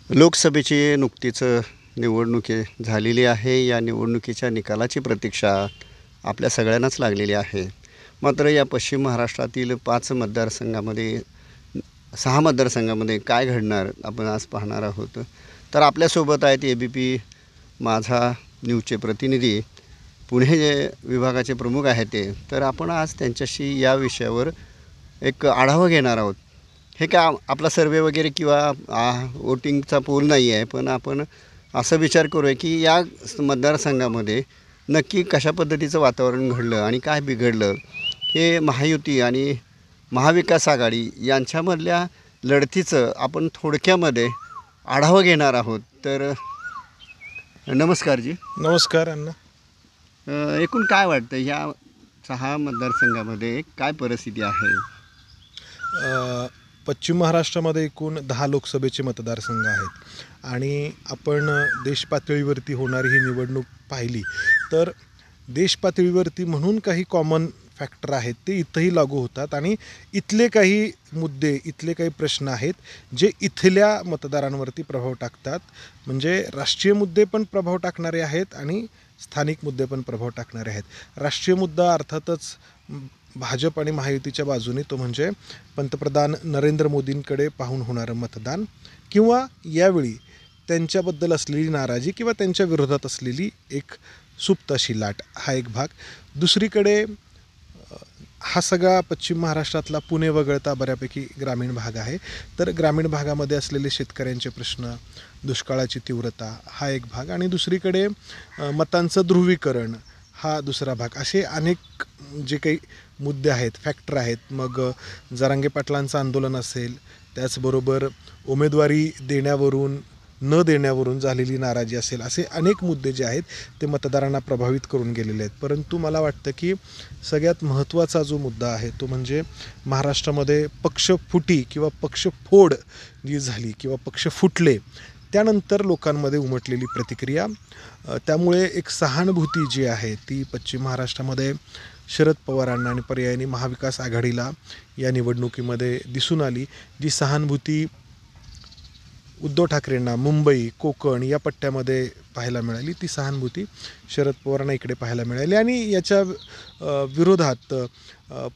लोकसभेची नुकतीच निवडणूक झालेली आहे. या निवडणुकीच्या निकालाची प्रतीक्षा आपल्या सगळ्यांनाच लागलेली आहे. मात्र या पश्चिम महाराष्ट्रातील 5 मतदारसंघामध्ये 6 मतदारसंघामध्ये काय घडणार आपण आज पाहणार आहोत. तर आपल्यासोबत आहेत ABP माझा न्यूजचे प्रतिनिधी, पुणे जे विभागाचे प्रमुख आहेत ते. तर आपण आज त्यांच्याशी या विषयावर एक आढावा घेणार आहोत. हे काय आपला सर्वे वगैरे किंवा वोटिंगचा पोल नाही आहे, पण आपण असा विचार करूया की या मतदारसंघामध्ये नक्की कशा पद्धतीचं वातावरण घडलं आणि काय बिघडलं, हे महायुती आणि महाविकास आघाडी यांच्यामधल्या लढतीचं आपण थोडक्यामध्ये आढावा घेणार आहोत. तर नमस्कार जी. नमस्कार अण्णा. एकूण काय वाटतं ह्या 6 मतदारसंघामध्ये काय परिस्थिती आहे? पश्चिम महाराष्ट्रामध्ये एकूण 10 लोकसभेचे मतदारसंघ आहेत आणि आपण देश पातळीवरती होणारी ही निवडणूक पाहिली तर देश पातळीवरती म्हणून काही कॉमन फॅक्टर आहेत ते इथंही लागू होतात आणि इथले काही मुद्दे, इथले काही प्रश्न आहेत जे इथल्या मतदारांवरती प्रभाव टाकतात. म्हणजे राष्ट्रीय मुद्दे पण प्रभाव टाकणारे आहेत आणि स्थानिक मुद्दे पण प्रभाव टाकणारे आहेत. राष्ट्रीय मुद्दा अर्थातच भाजप आणि महायुतीच्या बाजूने, तो म्हणजे पंतप्रधान नरेंद्र मोदींकडे पाहून होणारं मतदान किंवा यावेळी त्यांच्याबद्दल असलेली नाराजी किंवा त्यांच्या विरोधात असलेली एक सुप्त अशी लाट, हा एक भाग. दुसरीकडे हा सगळा पश्चिम महाराष्ट्रातला पुणे वगळता बऱ्यापैकी ग्रामीण भाग आहे. तर ग्रामीण भागामध्ये असलेले शेतकऱ्यांचे प्रश्न, दुष्काळाची तीव्रता हा एक भाग आणि दुसरीकडे मतांचं ध्रुवीकरण हा दुसरा भाग. असे अनेक जे काही मुद्दे आहेत, फॅक्टर आहेत. मग जरांगे पाटलांचं आंदोलन असेल, त्याचबरोबर उमेदवारी देण्यावरून न देण्यावरून झालेली नाराजी असेल, असे अनेक मुद्दे जे आहेत ते मतदारांना प्रभावित करून गेलेले आहेत. परंतु मला वाटतं की सगळ्यात महत्त्वाचा जो मुद्दा आहे तो म्हणजे महाराष्ट्रामध्ये पक्षफुटी किंवा पक्षफोड जी झाली किंवा पक्ष फुटले त्यानंतर लोकांमध्ये उमटलेली प्रतिक्रिया. त्यामुळे एक सहानुभूती जी आहे ती पश्चिम महाराष्ट्रामध्ये शरद पवारांना आणि पर्यायाने महाविकास आघाडीला या निवडणुकीमध्ये दिसून आली. जी सहानुभूती उद्धव ठाकरेंना मुंबई, कोकण या पट्ट्यामध्ये पाहायला मिळाली, ती सहानुभूती शरद पवारांना इकडे पाहायला मिळाली. आणि याच्या विरोधात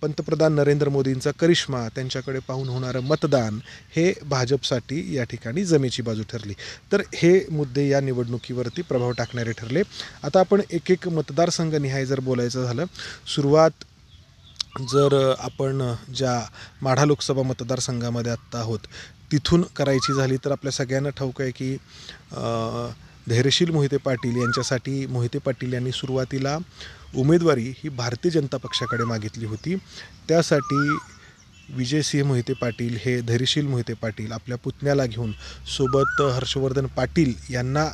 पंतप्रधान नरेंद्र मोदींचा करिश्मा, त्यांच्याकडे पाहून होणारं मतदान हे भाजपसाठी या ठिकाणी जमेची बाजू ठरली. तर हे मुद्दे या निवडणुकीवरती प्रभाव टाकणारे ठरले. आता आपण एक एक मतदारसंघ निहाय जर बोलायचं झालं, सुरुवात जर आपण ज्या माढा लोकसभा मतदारसंघामध्ये आत्ता आहोत तिथून करायची झाली तर आपल्या सगळ्यांना ठाऊक आहे की धैर्यशील मोहिते पाटील यांच्यासाठी मोहिते पाटील यांनी सुरुवातीला उमेदवारी ही भारतीय जनता पक्षाकडे मागितली होती. त्यासाठी विजयसिंह मोहिते पाटील हे धैर्यशील मोहिते पाटील आपल्या पुतण्याला घेऊन, सोबत हर्षवर्धन पाटील यांना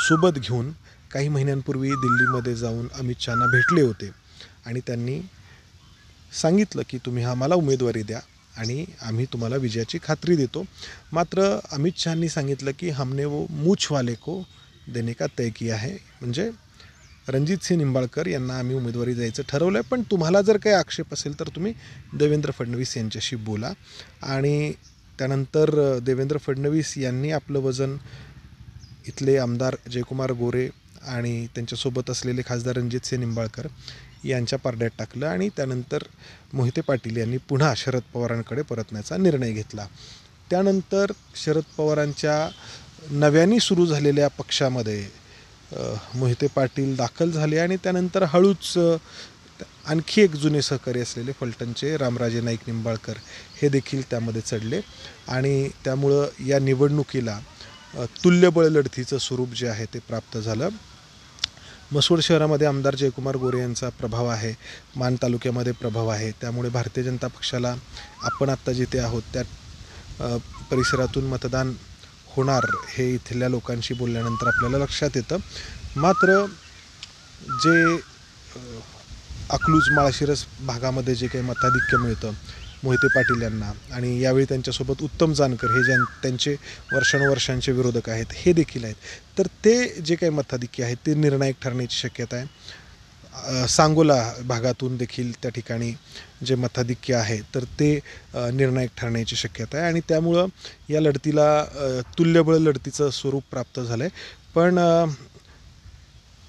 सोबत घेऊन काही महिन्यांपूर्वी दिल्लीमध्ये जाऊन अमित शहांना भेटले होते आणि त्यांनी सांगितलं की तुम्ही आम्हाला उमेदवारी द्या आणि आम्ही तुम्हाला विजयाची खात्री देतो. मात्र अमित शहांनी सांगितलं की हमने वो मूछवाले को देने का तय किया है, म्हणजे रणजितसिंह निंबाळकर यांना आम्ही उमेदवारी द्यायचं ठरवलं आहे, पण तुम्हाला जर काही आक्षेप असेल तर तुम्ही देवेंद्र फडणवीस यांच्याशी बोला. आणि त्यानंतर देवेंद्र फडणवीस यांनी आपलं वजन इथले आमदार जयकुमार गोरे आणि त्यांच्यासोबत असलेले खासदार रणजितसिंह निंबाळकर यांच्या पारड्यात टाकलं आणि त्यानंतर मोहिते पाटील यांनी पुन्हा शरद पवारांकडे परतण्याचा निर्णय घेतला. त्यानंतर शरद पवारांच्या नव्याने सुरू झालेल्या पक्षामध्ये मोहिते पाटील दाखल झाले आणि त्यानंतर हळूच आणखी एक जुने सहकारी असलेले फलटणचे रामराजे नाईक निंबाळकर हे देखील त्यामध्ये चढले आणि त्यामुळं या निवडणुकीला तुल्यबळ लढतीचं स्वरूप जे आहे ते प्राप्त झालं. मसवड शहरामध्ये आमदार जयकुमार गोरे यांचा प्रभाव आहे, मान तालुक्यामध्ये प्रभाव आहे. त्यामुळे भारतीय जनता पक्षाला आपण आत्ता जिथे आहोत त्या परिसरातून मतदान होणार हे इथल्या लोकांशी बोलल्यानंतर आपल्याला लक्षात येतं. मात्र जे अकलूज माळशिरस भागामध्ये जे काही मताधिक्य मिळतं मोहिते पाटील यांना, आणि यावेळी त्यांच्यासोबत उत्तम जानकर हे त्यांचे वर्षानुवर्षांचे विरोधक आहेत हे देखील आहेत, तर ते जे काही मताधिक्य आहेत ते निर्णायक ठरण्याची शक्यता आहे. सांगोला भागातून देखील त्या ठिकाणी जे मताधिक्य आहे तर ते निर्णायक ठरण्याची शक्यता आहे आणि त्यामुळं या लढतीला तुल्यबळ लढतीचं स्वरूप प्राप्त झालं आहे. पण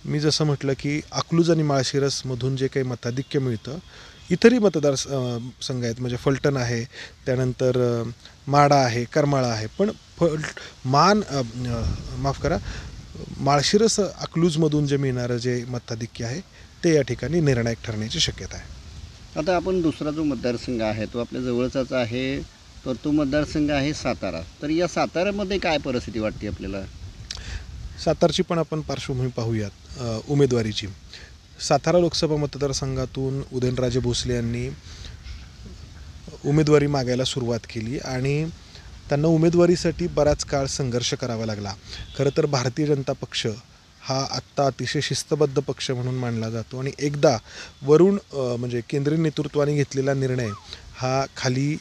मी जसं म्हटलं की अकलूज आणि माळशिरसमधून जे काही मताधिक्य मिळतं, इतरही संघ आहेत म्हणजे फलटण आहे, त्यानंतर माडा आहे, करमाळा आहे, पण माफ करा, माळशिरस अकलूजमधून जे मिळणारं जे मताधिक्य आहे ते या ठिकाणी निर्णायक ठरण्याची शक्यता आहे. आता आपण दुसरा जो मतदारसंघ आहे तो आपल्या जवळचाच आहे, तर तो मतदारसंघ आहे सातारा. तर या साताऱ्यामध्ये काय परिस्थिती वाटते आपल्याला? सातारची पण आपण पार्श्वभूमी पाहूयात उमेदवारीची. सातारा लोकसभा मतदारसंघातून उदयनराजे भोसले यांनी उमेदवारी मागायला सुरुवात केली आणि त्यांना उमेदवारीसाठी बराच काळ संघर्ष करावा लागला. खरं तर भारतीय जनता पक्ष हा आत्ता अतिशय शिस्तबद्ध पक्ष म्हणून मानला जातो आणि एकदा वरून म्हणजे केंद्रीय नेतृत्वाने घेतलेला निर्णय हा खाली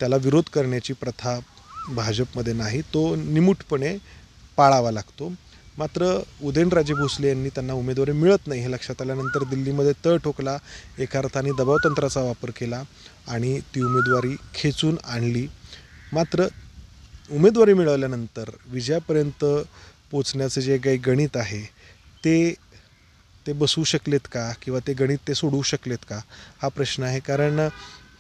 त्याला विरोध करण्याची प्रथा भाजपमध्ये नाही, तो निमूटपणे पाळावा लागतो. मात्र उदयनराजे भोसले यांनी त्यांना उमेदवारी मिळत नाही हे लक्षात आल्यानंतर दिल्लीमध्ये तळ ठोकला, एका अर्थाने दबावतंत्राचा वापर केला आणि ती उमेदवारी खेचून आणली. मात्र उमेदवारी मिळवल्यानंतर विजयापर्यंत पोचण्याचं जे काही गणित आहे ते बसवू शकलेत का किंवा ते गणित ते सोडवू शकलेत का हा प्रश्न आहे. कारण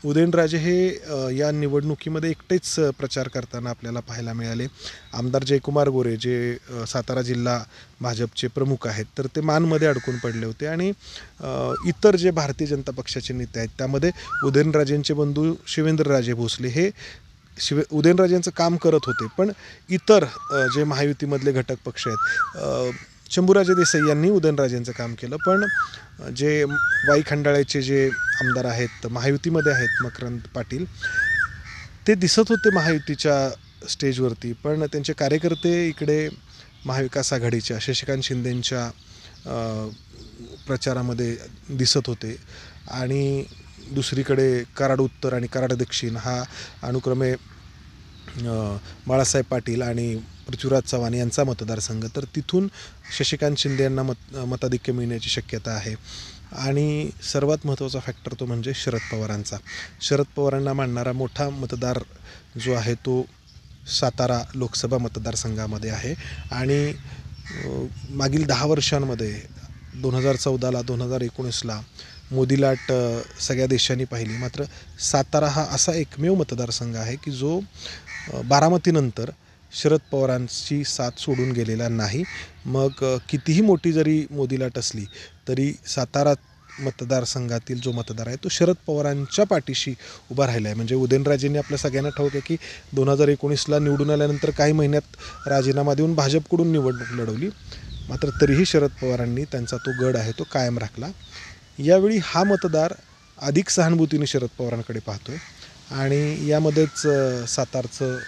उदयनराजे हे या निवडणुकीमध्ये एकटेच प्रचार करताना आपल्याला पाहायला मिळाले. आमदार जयकुमार गोरे जे सातारा जिल्हा भाजपचे प्रमुख आहेत तर ते मानमध्ये अडकून पडले होते आणि इतर जे भारतीय जनता पक्षाचे नेते आहेत त्यामध्ये उदयनराजेंचे बंधू शिवेंद्रराजे भोसले हे उदयनराजेंचं काम करत होते, पण इतर जे महायुतीमधले घटक पक्ष आहेत, शंभूराजे देसाई यांनी उदयनराजेंचं काम केलं, पण जे वाई खंडाळ्याचे जे आमदार आहेत महायुतीमध्ये आहेत, मकरंद पाटील, ते दिसत होते महायुतीच्या स्टेजवरती, पण त्यांचे कार्यकर्ते इकडे महाविकास आघाडीच्या शशिकांत शिंदेंच्या प्रचारामध्ये दिसत होते आणि दुसरीकडे कराड उत्तर आणि कराड दक्षिण हा अनुक्रमे बाळासाहेब पाटील आणि पृथ्वीराज चव्हाण यांचा मतदारसंघ, तर तिथून शशिकांत शिंदे यांना मताधिक्य मिळण्याची शक्यता आहे. आणि सर्वात महत्त्वाचा फॅक्टर तो म्हणजे शरद पवारांचा. शरद पवारांना मानणारा मोठा मतदार जो आहे तो सातारा लोकसभा मतदारसंघामध्ये आहे आणि मागील 10 वर्षांमध्ये 2014ला 2019ला मोदी लाट सगळ्या देशांनी पाहिली. मात्र सातारा हा असा एकमेव मतदारसंघ आहे की जो बारामतीनंतर शरद पवारांची साथ सोडून गेलेला नाही. मग कितीही मोठी जरी मोदी लाट असली तरी सातारा मतदारसंघातील जो मतदार आहे तो शरद पवारांच्या पाठीशी उभा राहिला आहे. म्हणजे उदयनराजेंनी आपल्या सगळ्यांना ठाऊक आहे की 2019ला निवडून आल्यानंतर काही महिन्यात राजीनामा देऊन भाजपकडून निवडणूक लढवली, मात्र तरीही शरद पवारांनी त्यांचा तो गड आहे तो कायम राखला. यावेळी हा मतदार अधिक सहानुभूतीने शरद पवारांकडे पाहतो आहे आणि यामध्येच सातारचं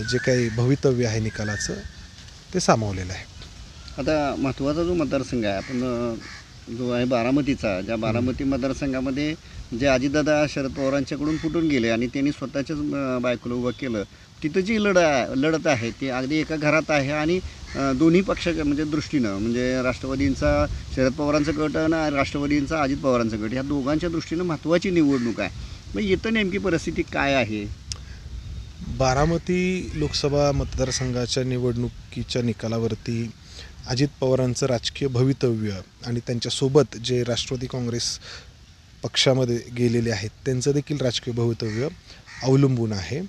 जे काही भवितव्य आहे निकालाचं ते सामावलेलं आहे. आता महत्त्वाचा जो मतदारसंघ आहे आपण जो आहे बारामतीचा, ज्या बारामती मतदारसंघामध्ये जे अजितदादा शरद पवारांच्याकडून फुटून गेले आणि त्यांनी स्वतःच्याच बायकोला उभं केलं, तिथं जी लढत आहे ती अगदी एका घरात आहे आणि दोन्ही पक्षाच्या म्हणजे दृष्टीनं म्हणजे राष्ट्रवादींचा शरद पवारांचा गट आणि राष्ट्रवादींचा अजित पवारांचा गट, ह्या दोघांच्या दृष्टीनं महत्त्वाची निवडणूक आहे. मग इथं नेमकी परिस्थिती काय आहे? बारामती लोकसभा मतदारसंघाच्या निवडणुकीच्या निकालावरती अजित पवारांचं राजकीय भवितव्य आणि त्यांच्यासोबत जे राष्ट्रवादी काँग्रेस पक्षामध्ये गेलेले आहेत त्यांचं देखील राजकीय भवितव्य अवलंबून आहे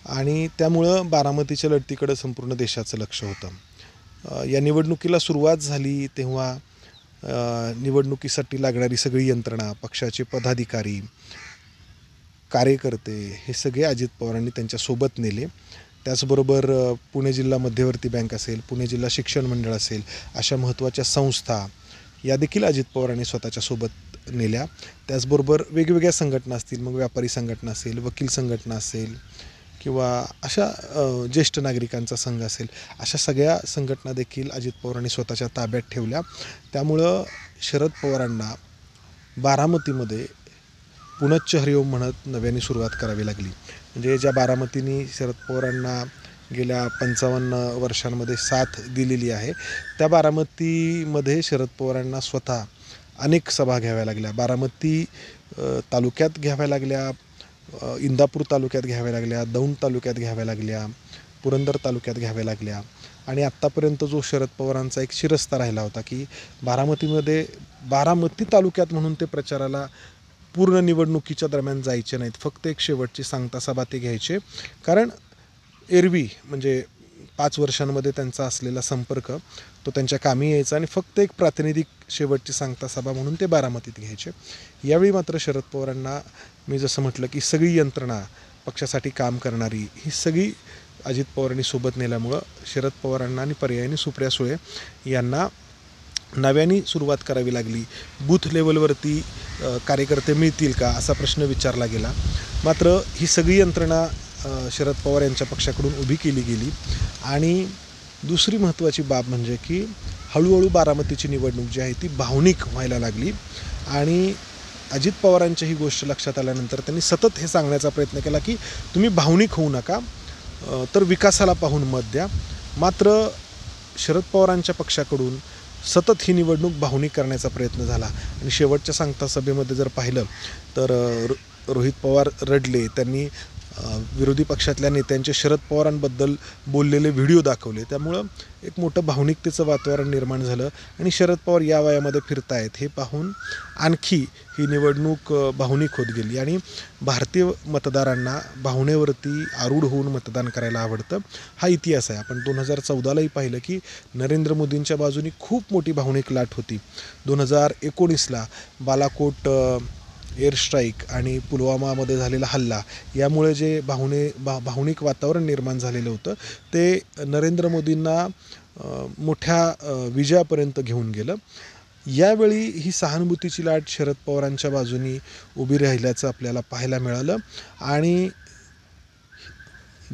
आणि त्यामुळं बारामतीच्या लढतीकडं संपूर्ण देशाचं लक्ष होतं. या निवडणुकीला सुरुवात झाली तेव्हा निवडणुकीसाठी लागणारी सगळी यंत्रणा, पक्षाचे पदाधिकारी, कार्यकर्ते हे सगळे अजित पवारांनी त्यांच्यासोबत नेले. त्याचबरोबर पुणे जिल्हा मध्यवर्ती बँक असेल, पुणे जिल्हा शिक्षण मंडळ असेल, अशा महत्त्वाच्या संस्था या देखील अजित पवारांनी स्वतःच्यासोबत नेल्या. त्याचबरोबर वेगवेगळ्या संघटना असतील, मग व्यापारी संघटना असेल, वकील संघटना असेल किंवा अशा ज्येष्ठ नागरिकांचा संघ असेल, अशा सगळ्या संघटना देखील अजित पवारांनी स्वतःच्या ताब्यात ठेवल्या. त्यामुळं शरद पवारांना बारामतीमध्ये पुनश्च हरिओम म्हणत नव्याने सुरुवात करावी लागली. म्हणजे ज्या बारामतीने शरद पवारांना गेल्या 55 वर्षांमध्ये साथ दिलेली आहे. त्या बारामतीमध्ये शरद पवारांना स्वतः अनेक सभा घ्याव्या लागल्या. बारामती तालुक्यात घ्याव्या लागल्या, इंदापूर तालुक्यात घ्याव्या लागल्या, दौंड तालुक्यात घ्याव्या लागल्या, पुरंदर तालुक्यात घ्याव्या लागल्या आणि आत्तापर्यंत जो शरद पवारांचा एक शिरस्ता राहिला होता की बारामती तालुक्यात म्हणून ते प्रचाराला पूर्ण निवडणुकीच्या दरम्यान जायचे नाहीत, फक्त एक शेवटची सांगता सभा ते घ्यायचे. कारण एरवी म्हणजे 5 वर्षांमध्ये त्यांचा असलेला संपर्क तो त्यांच्या कामी यायचा आणि फक्त एक प्रातिनिधिक शेवटची सांगता सभा म्हणून ते बारामतीत घ्यायचे. यावेळी मात्र शरद पवारांना मी जसं म्हटलं की सगळी यंत्रणा पक्षासाठी काम करणारी ही सगळी अजित पवारांनी सोबत नेल्यामुळं शरद पवारांना आणि पर्यायाने सुप्रिया सुळे यांना नव्याने सुरुवात करावी लागली. बूथ लेवलवरती कार्यकर्ते मिळतील का असा प्रश्न विचारला गेला. मात्र ही सगळी यंत्रणा शरद पवार यांच्या पक्षाकडून उभी केली गेली. आणि दुसरी महत्त्वाची बाब म्हणजे की हळूहळू बारामतीची निवडणूक जी आहे ती भावनिक व्हायला लागली आणि अजित पवारांची ही गोष्ट लक्षात आल्यानंतर त्यांनी सतत हे सांगण्याचा प्रयत्न केला की तुम्ही भावनिक होऊ नका, तर विकासाला पाहून मत द्या. मात्र शरद पवारांच्या पक्षाकडून सतत ही निवडणूक भावनिक करण्याचा प्रयत्न झाला आणि शेवटच्या सांगता सभेमध्ये जर पाहिलं तर रोहित पवार रडले. त्यांनी विरोधी पक्षातल्या नेत्यांचे शरद पवारांबद्दल बोललेले व्हिडिओ दाखवले. त्यामुळं एक मोठं भावनिकतेचं वातावरण निर्माण झालं आणि शरद पवार या वयामध्ये फिरतायत हे पाहून आणखी ही निवडणूक भावनिक होत गेली. आणि भारतीय मतदारांना भावनेवरती आरूढ होऊन मतदान करायला आवडतं, हा इतिहास आहे. आपण 2014लाही पाहिलं की नरेंद्र मोदींच्या बाजूनी खूप मोठी भावनिक लाट होती. 2019ला बालाकोट एअर स्ट्राईक आणि पुलवामामध्ये झालेला हल्ला यामुळे जे भावनिक वातावरण निर्माण झालेलं होतं ते नरेंद्र मोदींना मोठ्या विजयापर्यंत घेऊन गेलं. यावेळी ही सहानुभूतीची लाट शरद पवारांच्या बाजूनी उभी राहिल्याचं आपल्याला पाहायला मिळालं. आणि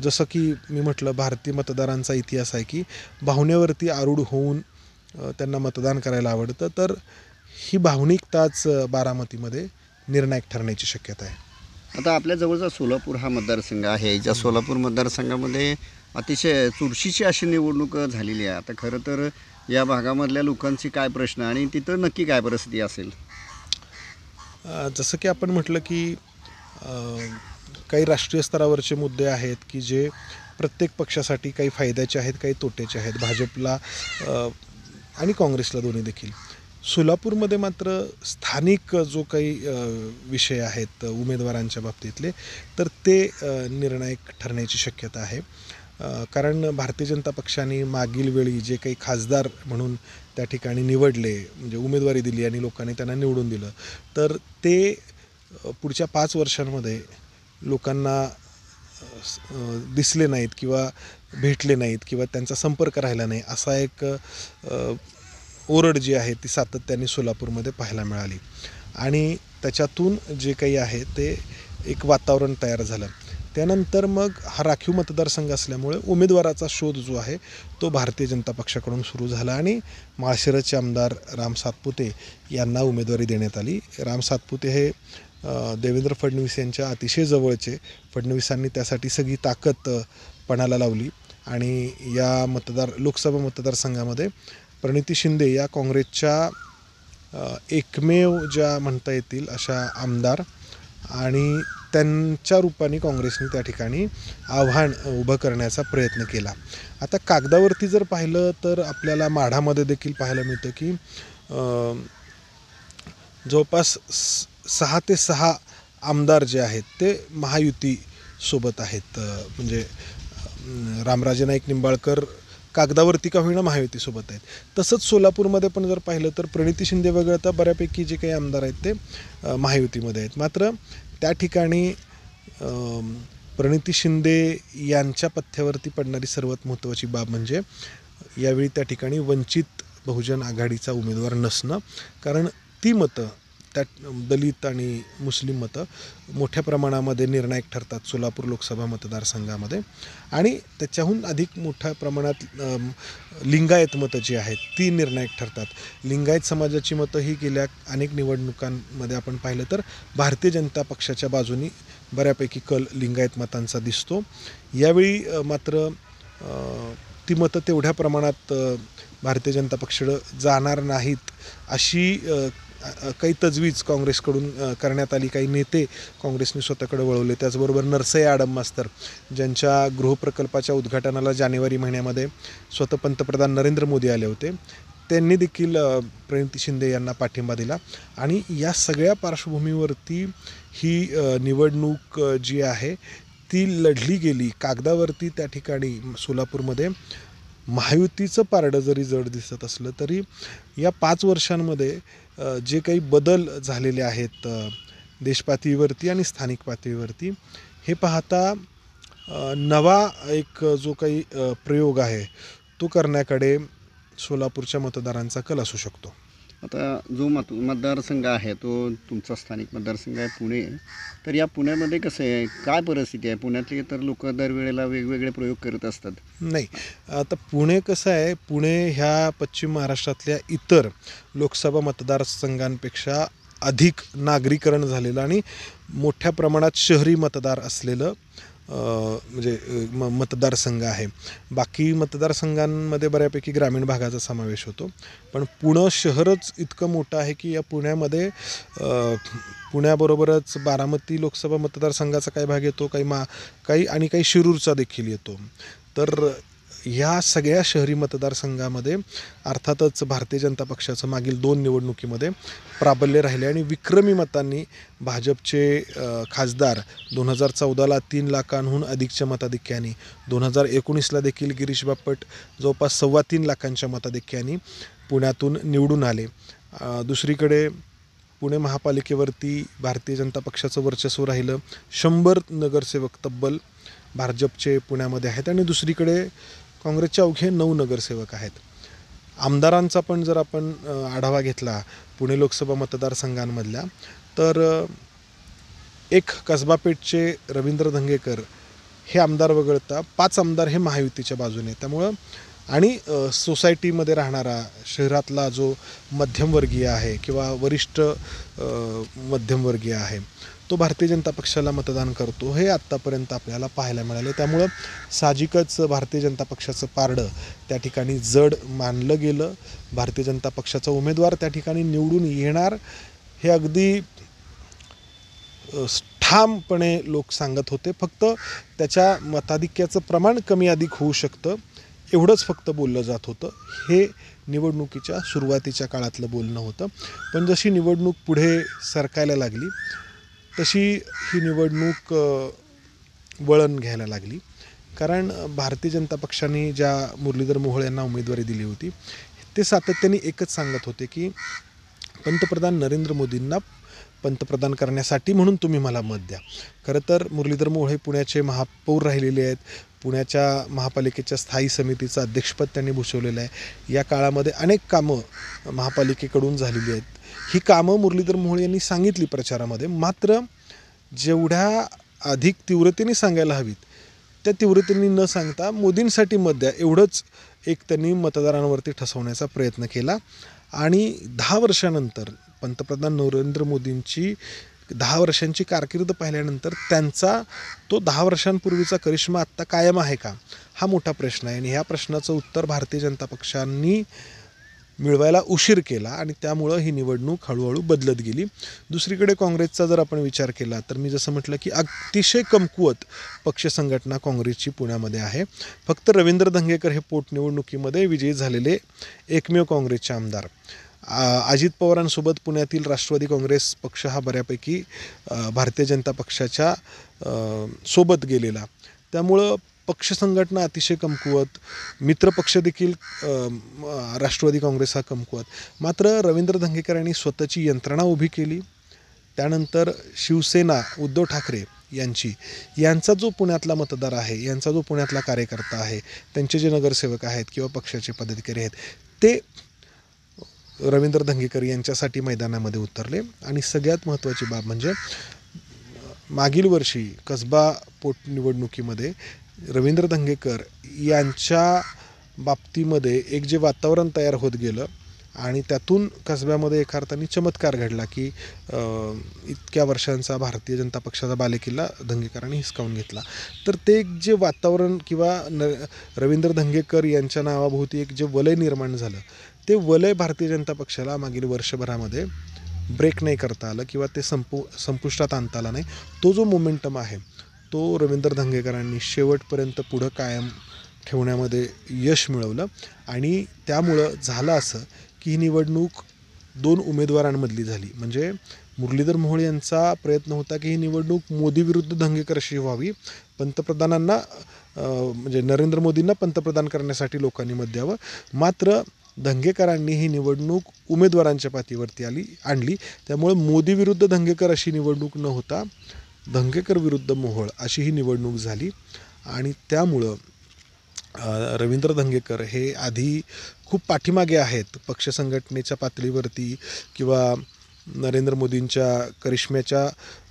जसं की मी म्हटलं भारतीय मतदारांचा इतिहास आहे की भावनेवरती आरूढ होऊन त्यांना मतदान करायला आवडतं, तर ही भावनिकताच बारामतीमध्ये निर्णायक ठरण्याची शक्यता आहे. आता आपल्या जवळचा सोलापूर हा मतदारसंघ आहे. ज्या सोलापूर मतदारसंघामध्ये अतिशय चुरशीची अशी निवडणूक झालेली आहे. आता खरं तर या भागामधल्या लोकांची काय प्रश्न आणि तिथं नक्की काय परिस्थिती असेल? जसं की आपण म्हटलं की काही राष्ट्रीय स्तरावरचे मुद्दे आहेत की जे प्रत्येक पक्षासाठी काही फायद्याचे आहेत, काही तोट्याचे आहेत, भाजपला आणि काँग्रेसला दोन्ही देखील. सोलापूरमध्ये मात्र स्थानिक जो काही विषय आहेत उमेदवारांच्या बाबतीतले, तर ते निर्णायक ठरण्याची शक्यता आहे. कारण भारतीय जनता पक्षाने मागील वेळी जे काही खासदार म्हणून त्या ठिकाणी निवडले, म्हणजे उमेदवारी दिली आणि लोकांनी त्यांना निवडून दिलं, तर ते पुढच्या 5 वर्षांमध्ये लोकांना दिसले नाहीत किंवा भेटले नाहीत किंवा त्यांचा संपर्क राहिला नाही, असा एक ओरड जी आहे ती सातत्याने सोलापूरमध्ये पाहायला मिळाली. आणि त्याच्यातून जे काही आहे ते एक वातावरण तयार झालं. त्यानंतर मग हा राखीव मतदारसंघ असल्यामुळे उमेदवाराचा शोध जो आहे तो भारतीय जनता पक्षाकडून सुरू झाला आणि माळशिरसचे आमदार राम सातपुते यांना उमेदवारी देण्यात आली. राम सातपुते हे देवेंद्र फडणवीस यांच्या अतिशय जवळचे. फडणवीसांनी त्यासाठी सगळी ताकद पणाला लावली आणि या लोकसभा मतदारसंघामध्ये प्रणिती शिंदे या काँग्रेसच्या एकमेव ज्या म्हणता येतील अशा आमदार आणि त्यांच्या रूपाने काँग्रेसने त्या ठिकाणी आव्हान उभं करण्याचा प्रयत्न केला. आता कागदावरती जर पाहिलं तर आपल्याला माढामध्ये देखील पाहायला मिळतं की जवळपास 6 ते 6 आमदार जे आहेत ते महायुतीसोबत आहेत. म्हणजे रामराजे नाईक निंबाळकर कागदावरती का होईना महायुतीसोबत आहेत. तसंच सोलापूरमध्ये पण जर पाहिलं तर प्रणिती शिंदे वगळता बऱ्यापैकी जे काही आमदार आहेत ते महायुतीमध्ये आहेत. मात्र त्या ठिकाणी प्रणिती शिंदे यांच्या पथ्यावरती पडणारी सर्वात महत्त्वाची बाब म्हणजे यावेळी त्या ठिकाणी वंचित बहुजन आघाडीचा उमेदवार नसणं. कारण ती मतं त्या दलित आणि मुस्लिम मतं मोठ्या प्रमाणामध्ये निर्णायक ठरतात सोलापूर लोकसभा मतदारसंघामध्ये. आणि त्याच्याहून अधिक मोठ्या प्रमाणात लिंगायत मतं जी आहेत ती निर्णायक ठरतात. लिंगायत समाजाची मतं ही गेल्या अनेक निवडणुकांमध्ये आपण पाहिलं तर भारतीय जनता पक्षाच्या बाजूनी बऱ्यापैकी कल लिंगायत मतांचा दिसतो. यावेळी मात्र ती मतं तेवढ्या प्रमाणात भारतीय जनता पक्षाकडे जाणार नाहीत अशी काही तजवीज काँग्रेसकडून करण्यात आली. काही नेते काँग्रेसने स्वतःकडे वळवले. त्याचबरोबर नरसय्या आडम मास्तर ज्यांच्या गृहप्रकल्पाच्या उद्घाटनाला जानेवारी महिन्यामध्ये स्वतः पंतप्रधान नरेंद्र मोदी आले होते, त्यांनी देखील प्रणिती शिंदे यांना पाठिंबा दिला. आणि या सगळ्या पार्श्वभूमीवरती ही निवडणूक जी आहे ती लढली गेली. कागदावरती त्या ठिकाणी सोलापूरमध्ये महायुतीचं पारडं जरी जड दिसत असलं तरी या 5 वर्षांमध्ये जे काही बदल झालेले आहेत देशपातळीवरती आणि स्थानिक पातळीवरती, हे पाहता नवा एक जो काही प्रयोग आहे तो करण्याकडे सोलापूरच्या मतदारांचा कल असू शकतो. आता जो मतदारसंघ आहे तो तुमचा स्थानिक मतदारसंघ आहे पुणे. तर या पुण्यामध्ये कसं आहे, काय परिस्थिती आहे? पुण्यातले तर लोक दरवेळेला वेगवेगळे प्रयोग करत असतात. नाही, आता पुणे कसं आहे, पुणे ह्या पश्चिम महाराष्ट्रातल्या इतर लोकसभा मतदारसंघांपेक्षा अधिक नागरीकरण झालेलं आणि मोठ्या प्रमाणात शहरी मतदार असलेलं म्हणजे मतदारसंघ आहे. बाकी मतदारसंघांमध्ये बऱ्यापैकी ग्रामीण भागाचा समावेश होतो, पण पुणे शहरच इतकं मोठं आहे की या पुण्यामध्ये पुण्याबरोबरच बारामती लोकसभा मतदारसंघाचा काही भाग येतो, काही शिरूरचा देखील येतो. तर ह्या सगळ्या शहरी मतदारसंघामध्ये अर्थातच भारतीय जनता पक्षाचं मागील 2 निवडणुकीमध्ये प्राबल्य राहिले आणि विक्रमी मतांनी भाजपचे खासदार 2014ला 3 लाखांहून अधिकच्या मताधिक्याने, 2019ला देखील गिरीश बापट जवळपास 3.25 लाखांच्या मताधिक्याने पुण्यातून निवडून आले. दुसरीकडे पुणे महापालिकेवरती भारतीय जनता पक्षाचं वर्चस्व राहिलं. 100 नगरसेवक तब्बल भाजपचे पुण्यामध्ये आहेत आणि दुसरीकडे काँग्रेसचे अवघे 9 नगरसेवक आहेत. आमदारांचा पण जर आपण आढावा घेतला पुणे लोकसभा मतदारसंघांमधल्या, तर एक कसबा पेठचे रवींद्र धंगेकर हे आमदार वगळता 5 आमदार हे महायुतीच्या बाजूने. त्यामुळं आणि सोसायटीमध्ये राहणारा शहरातला जो मध्यमवर्गीय आहे किंवा वरिष्ठ मध्यमवर्गीय आहे तो भारतीय जनता पक्षाला मतदान करतो, हे आत्तापर्यंत आपल्याला पाहायला मिळाले. त्यामुळं साहजिकच भारतीय जनता पक्षाचं पारडं त्या ठिकाणी जड मानलं गेलं. भारतीय जनता पक्षाचा उमेदवार त्या ठिकाणी निवडून येणार हे अगदी ठामपणे लोक सांगत होते. फक्त त्याच्या मताधिक्याचं प्रमाण कमी अधिक होऊ शकतं एवढंच फक्त बोललं जात होतं. हे निवडणुकीच्या सुरुवातीच्या काळातलं बोलणं होतं. पण जशी निवडणूक पुढे सरकायला लागली तशी ही निवडणूक वळण घ्यायला लागली. कारण भारतीय जनता पक्षाने ज्या मुरलीधर मोहोळ यांना उमेदवारी दिली होती ते सातत्याने एकच सांगत होते की पंतप्रधान नरेंद्र मोदींना पंतप्रधान करण्यासाठी म्हणून तुम्ही मला मत द्या. खरं तर मुरलीधर मोहोळ हे पुण्याचे महापौर राहिलेले आहेत. पुण्याच्या महापालिकेच्या स्थायी समितीचं अध्यक्षपद त्यांनी भूषवलेलं आहे. या काळामध्ये अनेक कामं महापालिकेकडून झालेली आहेत. ही कामं मुरलीधर मोहोळ यांनी सांगितली प्रचारामध्ये, मात्र जेवढ्या अधिक तीव्रतेने सांगायला हवीत त्या तीव्रतेने न सांगता मोदींसाठी मत द्या एवढंच एक त्यांनी मतदारांवरती ठसवण्याचा प्रयत्न केला. आणि 10 वर्षानंतर पंतप्रधान नरेंद्र मोदींची 10 वर्षांची कारकीर्द पाहिल्यानंतर त्यांचा तो 10 वर्षांपूर्वीचा करिश्मा आत्ता कायम आहे का, हा मोठा प्रश्न आहे. आणि ह्या प्रश्नाचं उत्तर भारतीय जनता पक्षांनी मिळवायला उशीर केला आणि त्यामुळं ही निवडणूक हळूहळू बदलत गेली. दुसरीकडे काँग्रेसचा जर आपण विचार केला तर मी जसं म्हटलं की अतिशय कमकुवत पक्ष संघटना काँग्रेसची पुण्यामध्ये आहे. फक्त रवींद्र धंगेकर हे पोटनिवडणुकीमध्ये विजयी झालेले एकमेव काँग्रेसचे आमदार. अजित पवारांसोबत पुण्यातील राष्ट्रवादी काँग्रेस पक्ष हा बऱ्यापैकी भारतीय जनता पक्षाच्या सोबत गेलेला. त्यामुळं पक्ष संघटना अतिशय कमकुवत, मित्रपक्ष देखील राष्ट्रवादी काँग्रेस हा कमकुवत. मात्र रवींद्र धंगेकर यांनी स्वतःची यंत्रणा उभी केली. त्यानंतर शिवसेना उद्धव ठाकरे यांचा जो पुण्यातला मतदार आहे, यांचा जो पुण्यातला कार्यकर्ता आहे, त्यांचे जे नगरसेवक आहेत किंवा पक्षाचे पदाधिकारी आहेत ते रवींद्र धंगेकर यांच्यासाठी मैदानामध्ये उतरले. आणि सगळ्यात महत्त्वाची बाब म्हणजे मागील वर्षी कसबा पोटनिवडणुकीमध्ये रवींद्र धंगेकर यांच्या बाबतीमध्ये एक जे वातावरण तयार होत गेलं आणि त्यातून कसब्यामध्ये एका अर्थाने चमत्कार घडला की इतक्या वर्षांचा भारतीय जनता पक्षाचा बालेकिल्ला धंगेकरांनी हिसकावून घेतला. तर ते एक जे वातावरण किंवा रवींद्र धंगेकर यांच्या नावाभोवती एक जे वलय निर्माण झालं, ते वलय भारतीय जनता पक्षाला मागील वर्षभरामध्ये ब्रेक नाही करता आलं किंवा ते संपुष्टात आणता आला नाही. तो जो मोमेंटम आहे तो रवींद्र धंगेकरांनी शेवटपर्यंत पुढं कायम ठेवण्यामध्ये यश मिळवलं. आणि त्यामुळं झालं असं की ही निवडणूक 2 उमेदवारांमधली झाली. म्हणजे मुरलीधर मोहोळ यांचा प्रयत्न होता की ही निवडणूक मोदी विरुद्ध धंगेकर अशी व्हावी, पंतप्रधानांना म्हणजे नरेंद्र मोदींना पंतप्रधान करण्यासाठी लोकांनी मत द्यावं. मात्र धंगेकरांनी ही निवडणूक उमेदवारांच्या पातळीवरती आणली. त्यामुळे मोदी विरुद्ध धंगेकर अशी निवडणूक न होता धंगेकर विरुद्ध मोहोळ अशी ही निवडणूक झाली. आणि त्यामुळं रवींद्र धंगेकर हे आधी खूप पाठीमागे आहेत पक्ष संघटनेच्या पातळीवरती किंवा नरेंद्र मोदींच्या करिश्म्याच्या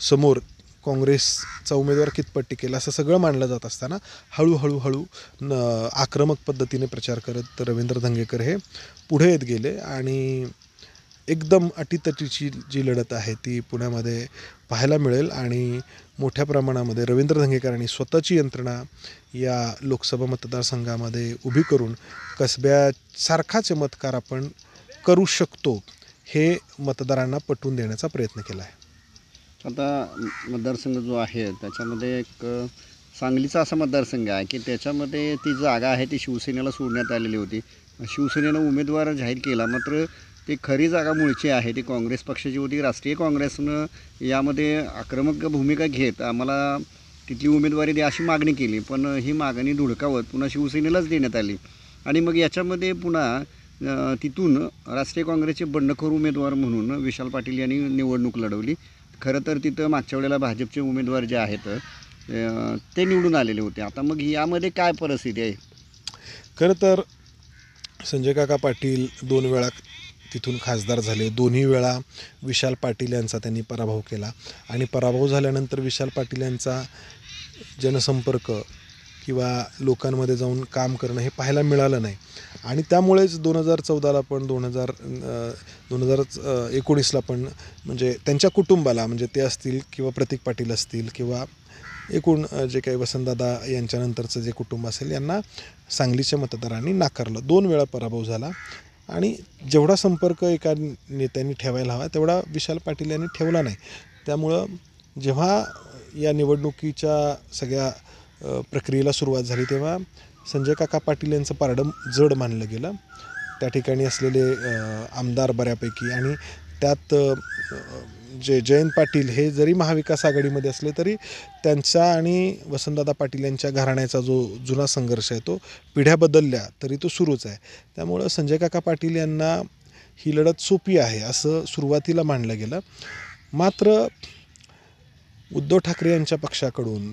समोर काँग्रेसचा उमेदवार कितपत टिकेल असं सगळं मानलं जात असताना हळूहळू आक्रमक पद्धतीने प्रचार करत रवींद्र धंगेकर हे पुढे येत गेले. आणि एकदम अटीतटीची जी लढत आहे ती पुण्यामध्ये पाहायला मिळेल. आणि मोठ्या प्रमाणामध्ये रवींद्र धंगेकरांनी स्वतःची यंत्रणा या लोकसभा मतदारसंघामध्ये उभी करून कसब्यासारखा चमत्कार आपण करू शकतो हे मतदारांना पटवून देण्याचा प्रयत्न केला आहे. आता मतदारसंघ जो आहे त्याच्यामध्ये एक सांगलीचा असा मतदारसंघ आहे की त्याच्यामध्ये ती जागा आहे ती शिवसेनेला सोडण्यात आलेली होती. शिवसेनेनं उमेदवार जाहीर केला, मात्र ती खरी जागा मूळची आहे ती काँग्रेस पक्षाची होती. राष्ट्रीय काँग्रेसनं यामध्ये आक्रमक भूमिका घेत आम्हाला तिथली उमेदवारी द्या अशी मागणी केली, पण ही मागणी धुडकावत पुन्हा शिवसेनेलाच देण्यात आली. आणि मग याच्यामध्ये पुन्हा तिथून राष्ट्रीय काँग्रेसचे बंडखोर उमेदवार म्हणून विशाल पाटील यांनी निवडणूक लढवली. खरं तर तिथं मागच्या वेळेला भाजपचे उमेदवार जे आहेत ते निवडून आलेले होते. आता मग यामध्ये काय परिस्थिती आहे? खरं तर संजय काका पाटील 2 वेळा तिथून खासदार झाले. दोन्ही वेळा विशाल पाटील यांचा त्यांनी पराभव केला. आणि पराभव झाल्यानंतर विशाल पाटील यांचा जनसंपर्क किंवा लोकांमध्ये जाऊन काम करणं हे पाहायला मिळालं नाही. आणि त्यामुळेच 2014ला पण 2019ला पण म्हणजे त्यांच्या कुटुंबाला म्हणजे ते असतील किंवा प्रतीक पाटील असतील किंवा एकूण जे काही वसंतदादा यांच्यानंतरचं जे कुटुंब असेल यांना सांगलीच्या मतदारांनी नाकारलं. 2 वेळा पराभव झाला. आणि जेवढा संपर्क एका नेत्यांनी ठेवायला हवा तेवढा विशाल पाटील यांनी ठेवला नाही. त्यामुळं जेव्हा या निवडणुकीच्या सगळ्या प्रक्रियेला सुरुवात झाली तेव्हा संजय काका पाटील यांचं पारडं जड मानलं गेलं. त्या ठिकाणी असलेले आमदार बऱ्यापैकी आणि त्यात जे जयंत पाटील हे जरी महाविकास आघाडीमध्ये असले तरी त्यांचा आणि वसंतदादा पाटील यांच्या घराण्याचा जो जुना संघर्ष आहे तो पिढ्या बदलल्या तरी तो सुरूच आहे. त्यामुळं संजय काका पाटील यांना ही लढत सोपी आहे असं सुरुवातीला मानलं गेलं. मात्र उद्धव ठाकरे यांच्या पक्षाकडून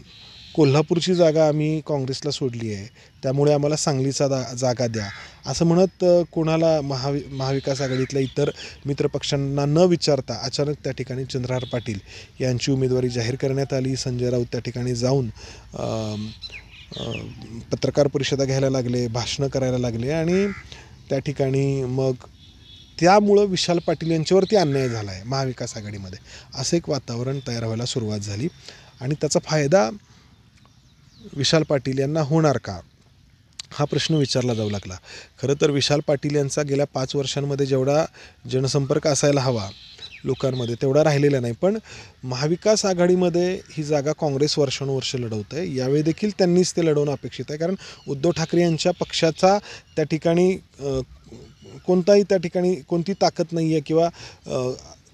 कोल्हापूरची जागा आम्ही काँग्रेसला सोडली आहे त्यामुळे आम्हाला सांगलीचा जागा द्या असं म्हणत कोणाला महाविकास आघाडीतल्या इतर मित्रपक्षांना न विचारता अचानक त्या ठिकाणी चंद्रहार पाटील यांची उमेदवारी जाहीर करण्यात आली. संजय राऊत त्या ठिकाणी जाऊन पत्रकार परिषदा घ्यायला लागले, भाषणं करायला लागले आणि त्या ठिकाणी मग त्यामुळं विशाल पाटील यांच्यावरती अन्याय झाला आहे महाविकास आघाडीमध्ये असं एक वातावरण तयार व्हायला सुरुवात झाली. आणि त्याचा फायदा विशाल पाटील यांना होणार का हा प्रश्न विचारला जाऊ लागला. खरं तर विशाल पाटील यांचा गेल्या 5 वर्षांमध्ये जेवढा जनसंपर्क असायला हवा लोकांमध्ये तेवढा राहिलेला नाही. पण महाविकास आघाडीमध्ये ही जागा काँग्रेस वर्षानुवर्ष लढवत आहे. यावेळी देखील त्यांनीच ते लढवणं अपेक्षित आहे. कारण उद्धव ठाकरे यांच्या पक्षाचा त्या ठिकाणी कोणती ताकद नाही आहे किंवा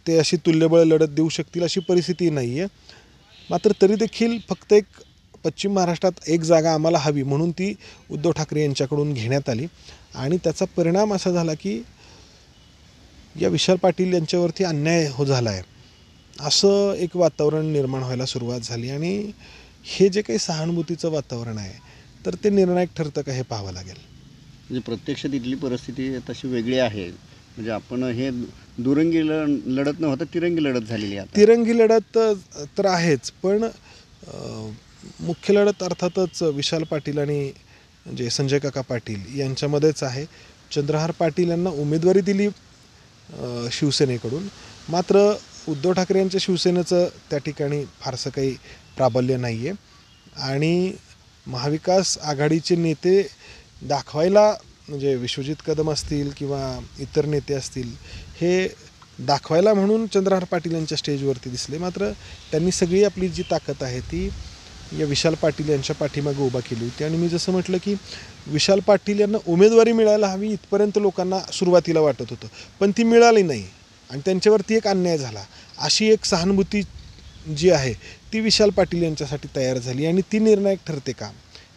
ते अशी तुल्यबळ लढत देऊ शकतील अशी परिस्थिती नाही आहे. मात्र तरी देखील फक्त एक पश्चिम महाराष्ट्रात एक जागा आम्हाला हवी म्हणून ती उद्धव ठाकरे यांच्याकडून घेण्यात आली. आणि त्याचा परिणाम असा झाला की या विशाल पाटील यांच्यावरती अन्याय झाला आहे असं एक वातावरण निर्माण व्हायला सुरुवात झाली. आणि हे जे काही सहानुभूतीचं वातावरण आहे तर ते निर्णायक ठरतं का हे पाहावं लागेल. म्हणजे प्रत्यक्ष तिथली परिस्थिती तशी वेगळी आहे. म्हणजे आपण हे दुरंगी लढत न होता तिरंगी लढत झालेली आहे. तिरंगी लढत तर आहेच पण मुख्य लढत अर्थातच विशाल पाटील आणि जे संजय काका पाटील यांच्यामध्येच आहे. चंद्रहार पाटील यांना उमेदवारी दिली शिवसेनेकडून. मात्र उद्धव ठाकरे यांच्या शिवसेनेचं त्या ठिकाणी फारसं काही प्राबल्य नाही आहे आणि महाविकास आघाडीचे नेते दाखवायला म्हणजे विश्वजित कदम असतील किंवा इतर नेते असतील हे दाखवायला म्हणून चंद्रहार पाटील यांच्या स्टेजवरती दिसले. मात्र त्यांनी सगळी आपली जी ताकद आहे ती या विशाल पाटील यांच्या पाठीमागे उभा केली होती आणि मी जसं म्हटलं की विशाल पाटील यांना उमेदवारी मिळायला हवी इथपर्यंत लोकांना सुरुवातीला वाटत होतं, पण ती मिळाली नाही आणि त्यांच्यावरती एक अन्याय झाला. अशी एक सहानुभूती जी आहे ती विशाल पाटील यांच्यासाठी तयार झाली आणि ती निर्णायक ठरते का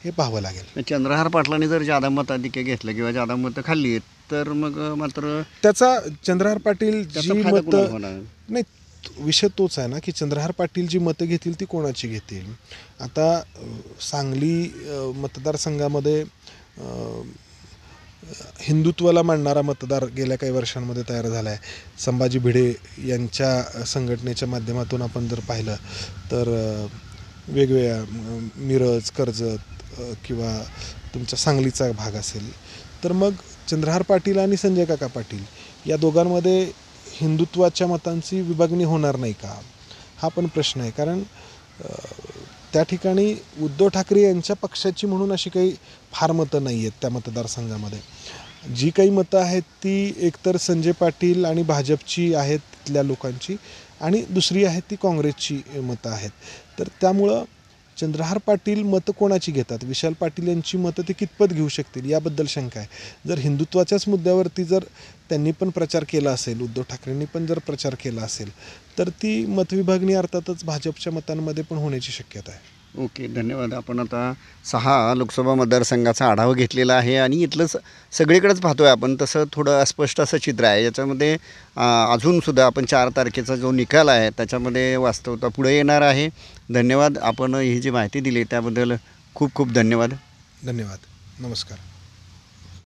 हे पाहावं लागेल. चंद्रहार पाटलांनी जर जादा मताधिक्य घेतलं किंवा जादा मतं खाल्ली तर मग मात्र त्याचा चंद्रहार पाटील त्याचा जी फायदा कोणाला मतं होणार? नाही, विषय तोच आहे ना की चंद्रहार पाटील जी मतं घेतील ती कोणाची घेतील. आता सांगली मतदारसंघामध्ये हिंदुत्वाला मांडणारा मतदार गेल्या काही वर्षांमध्ये तयार झाला आहे. संभाजी भिडे यांच्या संघटनेच्या माध्यमातून आपण जर पाहिलं तर वेगवेगळ्या मिरज, कर्जत किंवा तुमच्या सांगलीचा भाग असेल तर मग चंद्रहार पाटील आणि संजय काका पाटील या दोघांमध्ये हिंदुत्वाच्या मतांची विभागणी होणार नाही का हा पण प्रश्न आहे. कारण त्या ठिकाणी उद्धव ठाकरे यांच्या पक्षाची म्हणून अशी काही फार मतं नाही आहेत त्या मतदारसंघामध्ये. जी काही मतं आहेत ती एकतर संजय पाटील आणि भाजपची आहेत तिथल्या लोकांची आणि दुसरी आहेत ती काँग्रेसची मतं आहेत. तर त्यामुळं चंद्रहार पाटील मतं कोणाची घेतात, विशाल पाटील यांची मतं ते कितपत घेऊ शकतील याबद्दल शंका आहे. जर हिंदुत्वाच्याच मुद्द्यावरती जर त्यांनी पण प्रचार केला असेल, उद्धव ठाकरेंनी पण जर प्रचार केला असेल तर ती मतविभागणी अर्थातच भाजपच्या मतांमध्ये पण होण्याची शक्यता आहे. ओके, धन्यवाद. आपण आता 6 लोकसभा मतदारसंघाचा आढावा घेतलेला आहे आणि इथलं सगळीकडेच पाहतो आहे आपण. तसं थोडं अस्पष्ट असं चित्र आहे. याच्यामध्ये अजूनसुद्धा आपण 4 तारखेचा जो निकाल आहे त्याच्यामध्ये वास्तवता पुढे येणार आहे. धन्यवाद. आपण ही जी माहिती दिली त्याबद्दल खूप खूप धन्यवाद. धन्यवाद. नमस्कार.